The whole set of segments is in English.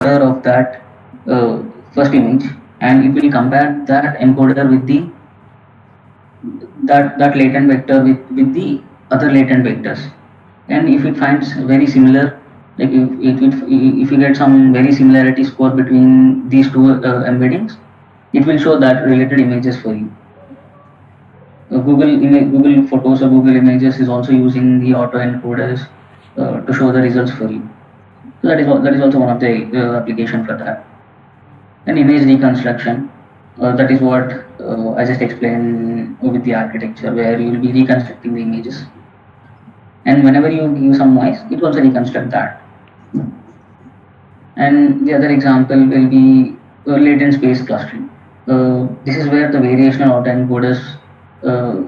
of that first image, and it will compare that encoder with the that latent vector with the other latent vectors. And if it finds very similar, like if you get some very similarity score between these two embeddings, it will show that related images for you. Google Photos or Google Images is also using the autoencoders to show the results for you. So that is also one of the application for that. And image reconstruction, that is what I just explained with the architecture, where you will be reconstructing the images. And whenever you give some noise, it will also reconstruct that. And the other example will be latent space clustering. This is where the variational autoencoders uh,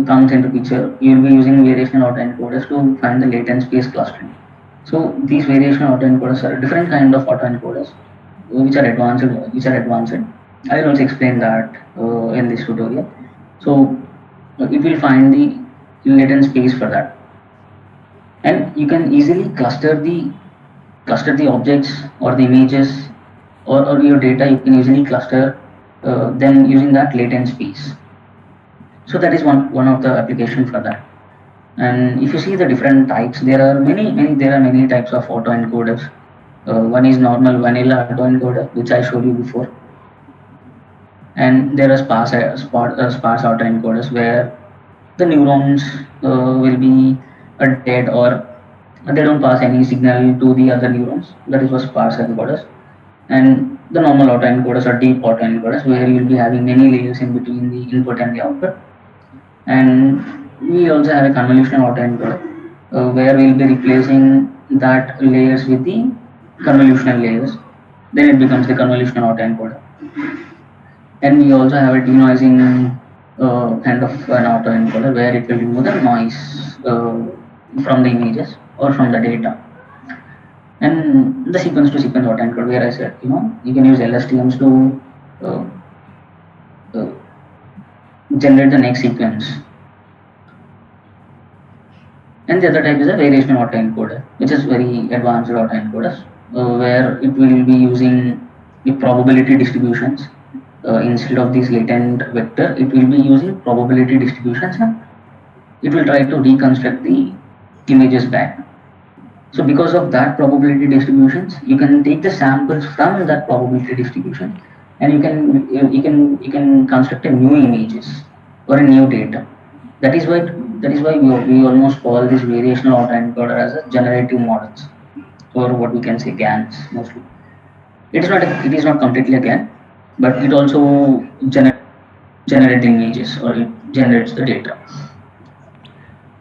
comes into picture. You will be using variational autoencoders to find the latent space clustering. So these variational autoencoders are different kind of autoencoders, which are advanced. I will also explain that in this tutorial. So it will find the latent space for that, and you can easily cluster the objects or the images or your data. You can easily cluster them using that latent space. So that is one of the application for that. And if you see the different types, there are many types of autoencoders. One is normal vanilla autoencoder, which I showed you before, and there are sparse autoencoders where the neurons will be dead, or they don't pass any signal to the other neurons. That is what sparse encoders. And the normal autoencoders are deep autoencoders, where you will be having many layers in between the input and the output. And we also have a convolutional autoencoder, where we'll be replacing that layers with the convolutional layers. Then it becomes the convolutional autoencoder. And we also have a denoising kind of an autoencoder, where it will remove the noise from the images or from the data. And the sequence to sequence autoencoder, where I said, you can use LSTMs to uh, uh, generate the next sequence. And the other type is a variational autoencoder, which is very advanced autoencoders, where it will be using the probability distributions. Instead of this latent vector, it will be using probability distributions, and it will try to reconstruct the images back. So because of that probability distributions, you can take the samples from that probability distribution, and you can construct a new images or a new data. That is why we almost call this variational autoencoder as a generative models, or what we can say GANs mostly. It is not completely a GAN, but it also generates images, or it generates the data.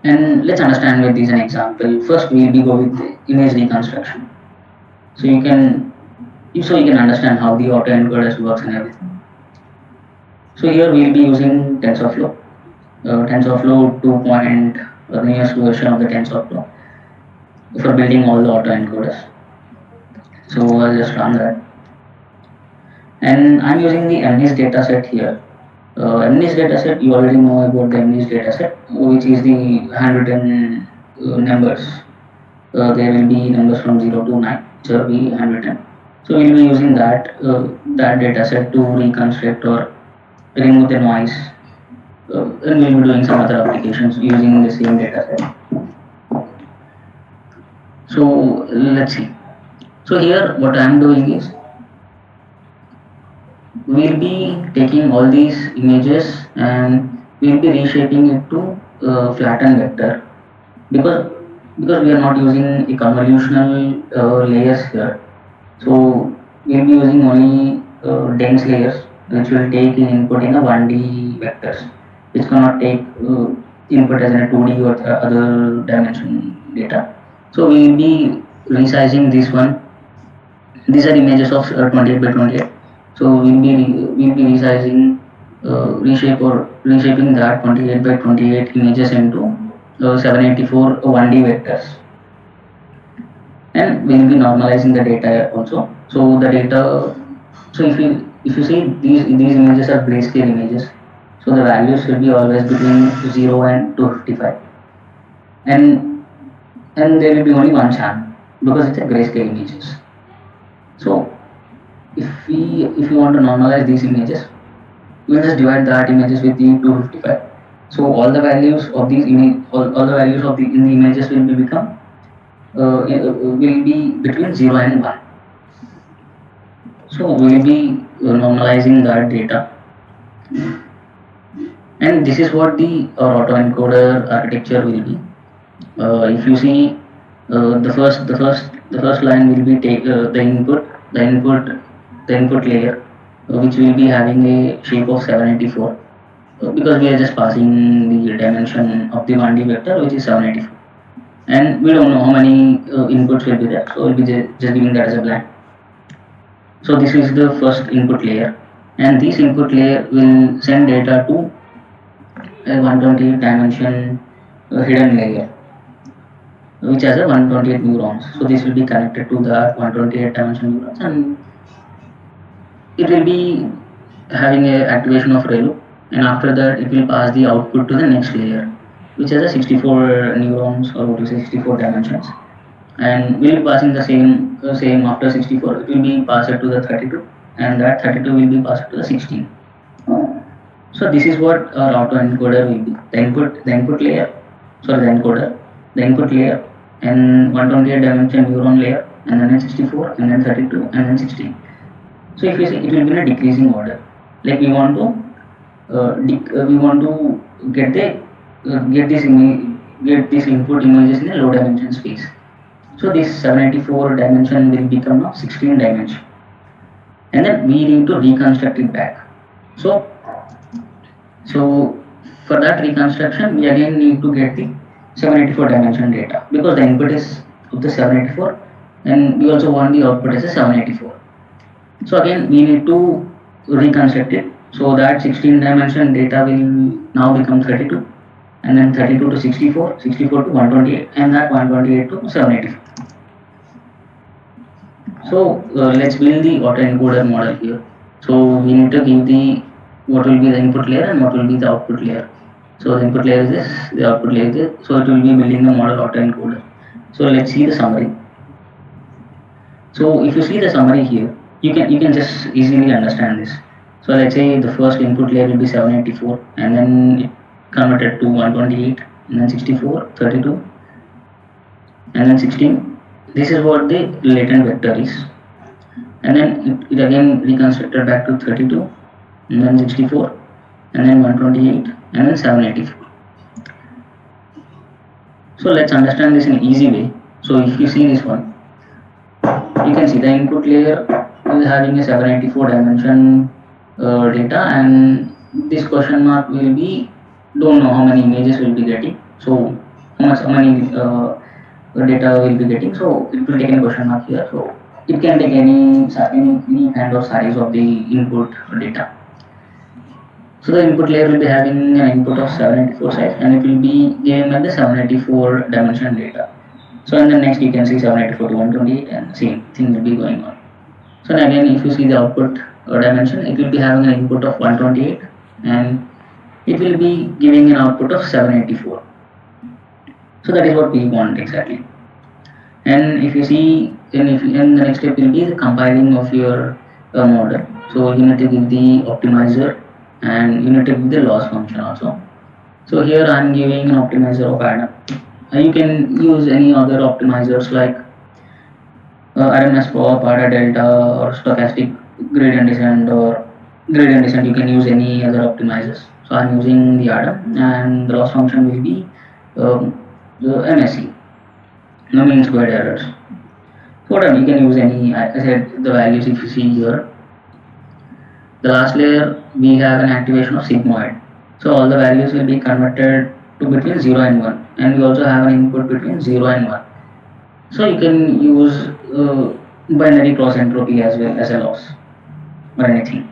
And let's understand with this an example. First, we will go with the image reconstruction. So you can understand how the autoencoders works and everything. So here we will be using TensorFlow. TensorFlow 2. Newest version of the TensorFlow for building all the autoencoders. So I'll just run that. And I'm using the MNIST dataset here. MNIST dataset, you already know about the MNIST dataset, which is the handwritten numbers. There will be numbers from 0 to 9, which will be handwritten. So we'll be using that dataset to reconstruct or remove the noise. And we'll be doing some other applications using the same dataset. So let's see. So here what I'm doing is, we'll be taking all these images and we'll be reshaping it to flatten vector, because we are not using a convolutional layers here. So we'll be using only dense layers, which will take in input in a 1D vectors, which cannot take input as in a 2D or other dimension data. So we will be resizing this one. These are images of 28 by 28. So we'll be resizing, reshaping that 28 by 28 images into 784 1D vectors, and we'll be normalizing the data also. So the data, so if you see these images are grayscale images, so the values will be always between 0 and 255, and there will be only one channel because it's a grayscale images. So if you want to normalize these images, we'll just divide that images with the 255. So all the values of these image, all the values of the in the images will be become will be between 0 and 1. So we will be normalizing that data, and this is what the autoencoder architecture will be. If you see, the first line will be the input layer, which will be having a shape of 784, because we are just passing the dimension of the 1D vector, which is 784, and we don't know how many inputs will be there, so we'll be just giving that as a blank. So this is the first input layer, and this input layer will send data to a 128 dimension hidden layer, which has a 128 neurons. So this will be connected to the 128 dimension neurons, and it will be having a activation of ReLU, and after that it will pass the output to the next layer, which has a 64 neurons, or what you say 64 dimensions, and we'll be passing the same after 64 it will be passed to the 32, and that 32 will be passed to the 16. So this is what our autoencoder will be. The input layer, sorry, the input layer, and 128 dimension neuron layer, and then 64, and then 32, and then 16. So if you see, it will be in a decreasing order. Like we want to get this input images in a low dimension space. So this 784 dimension will become now 16 dimension, and then we need to reconstruct it back. So for that reconstruction, we again need to get the 784 dimension data, because the input is of the 784, and we also want the output as a 784. So again, we need to reconstruct it. So that 16 dimension data will now become 32, and then 32 to 64, 64 to 128, and that 128 to 784. So let's build the autoencoder model here. So we need to give what will be the input layer and what will be the output layer. So the input layer is this, the output layer is this. So it will be building the model autoencoder. So let's see the summary. So if you see the summary here, you can just easily understand this. So let's say the first input layer will be 784, and then it converted to 128, and then 64, 32, and then 16. This is what the latent vector is, and then it again reconstructed back to 32, and then 64, and then 128, and then 784. So let's understand this in an easy way. So if you see this one, you can see the input layer is having a 784 dimension data, and this question mark will be, don't know how many images will be getting, so how many data will be getting, so it will take a question mark here. So it can take any kind of size of the input data. So the input layer will be having an input of 784 size, and it will be given at the 784 dimension data. So in the next you can see 784 to 128, and same thing will be going on. So again, if you see the output dimension, it will be having an input of 128, and it will be giving an output of 784. So that is what we want exactly. And if you see, and the next step will be the compiling of your model. So you need to give the optimizer, and you need to give the loss function also. So here I am giving an optimizer of Adam. You can use any other optimizers like RMS-pop, ADA delta, or stochastic gradient descent, or gradient descent. You can use any other optimizers. So I am using the Adam, and the loss function will be the MSE, no mean squared errors. So whatever, you can use any. I said the values if you see here. The last layer we have an activation of sigmoid. So all the values will be converted to between 0 and 1, and we also have an input between 0 and 1. So you can use binary cross entropy as well as a loss or anything.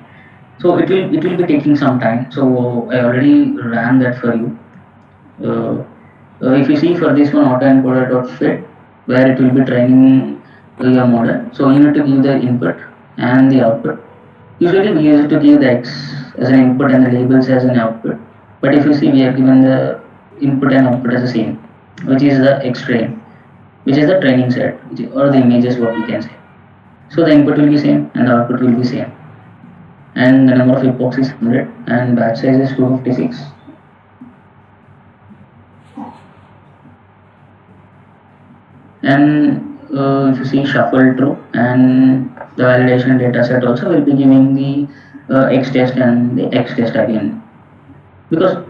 So it will be taking some time. So I already ran that for you. If you see for this one, autoencoder.fit, where it will be training your model. So you need to give the input and the output. Usually we use it to give the x as an input and the labels as an output. But if you see, we have given the input and output as the same, which is the x train, which is the training set, or the images what we can say. So the input will be same and the output will be same. And the number of epochs is 100 and batch size is 256. And if you see shuffle true, and the validation data set also will be giving the X test and the X test again, because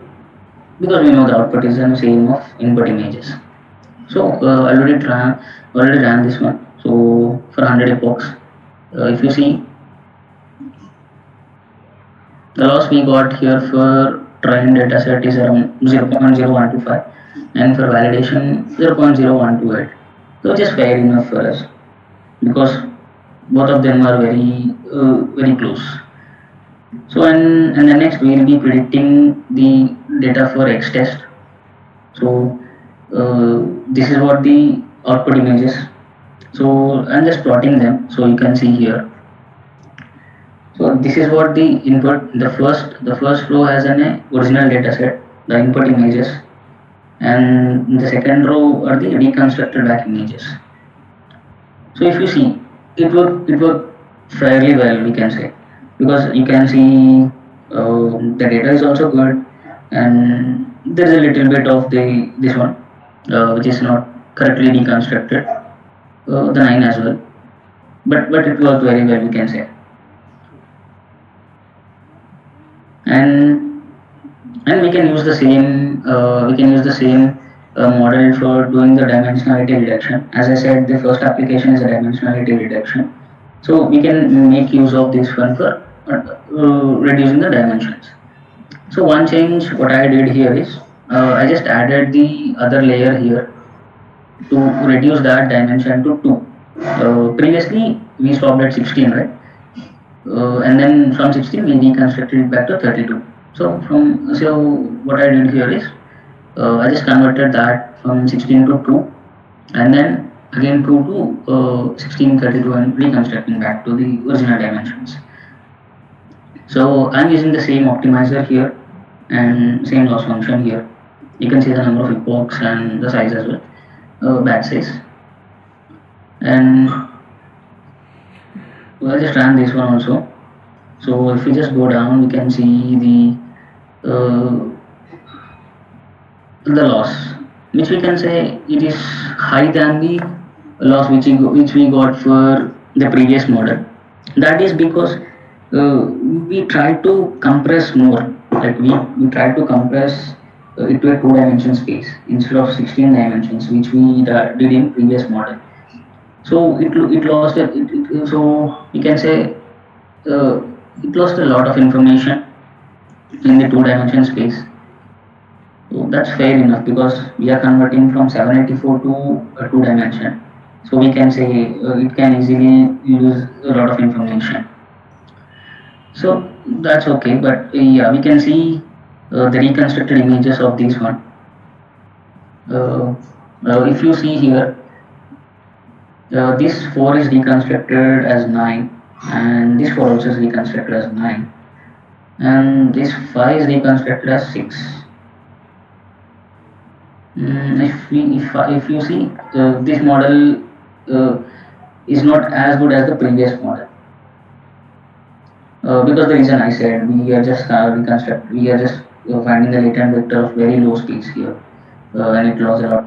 we know the output is the same of input images. So already ran this one. So for 100 epochs, if you see the loss we got here for trained data set is around 0.0125, and for validation 0.0128, which is fair enough for us because both of them are very close. So and the next we will be predicting the data for X test. So this is what the output images. So I'm just plotting them so you can see here. So this is what the input. The first row has an original data set, the input images, and the second row are the reconstructed back images. So if you see, it worked fairly well, we can say, because you can see the data is also good, and there is a little bit of the this one which is not correctly reconstructed, the 9 as well, but it worked very well, we can say. and and we can use the same model for doing the dimensionality reduction. As I said, the first application is a dimensionality reduction, so we can make use of this one for reducing the dimensions. So one change what I did here is I just added the other layer here to reduce that dimension to 2. Previously we stopped at 16, right? And then from 16 we reconstructed it back to 32. So what I did here is I just converted that from 16 to 2, and then again 2 to 16, 32, and reconstructing back to the original dimensions. So I'm using the same optimizer here and same loss function here. You can see the number of epochs and the size as well, batch size. And I'll just run this one also. So if we just go down, we can see the loss, which we can say it is high than the loss which we got for the previous model. That is because we try to compress more. Like we try to compress it to a 2-dimension space instead of 16 dimensions, which we did in previous model. So it lost so we can say uh, it lost a lot of information in the 2-dimension space. So that's fair enough because we are converting from 784 to a 2-dimension. So we can say it can easily lose a lot of information. So that's okay, but yeah, we can see the reconstructed images of this one. If you see here, this 4 is reconstructed as 9, and this 4 also is reconstructed as 9, and this 5 is reconstructed as 6. If you see, this model is not as good as the previous model. Because the reason I said we are just finding the latent vector of very low speeds here, and it lost a lot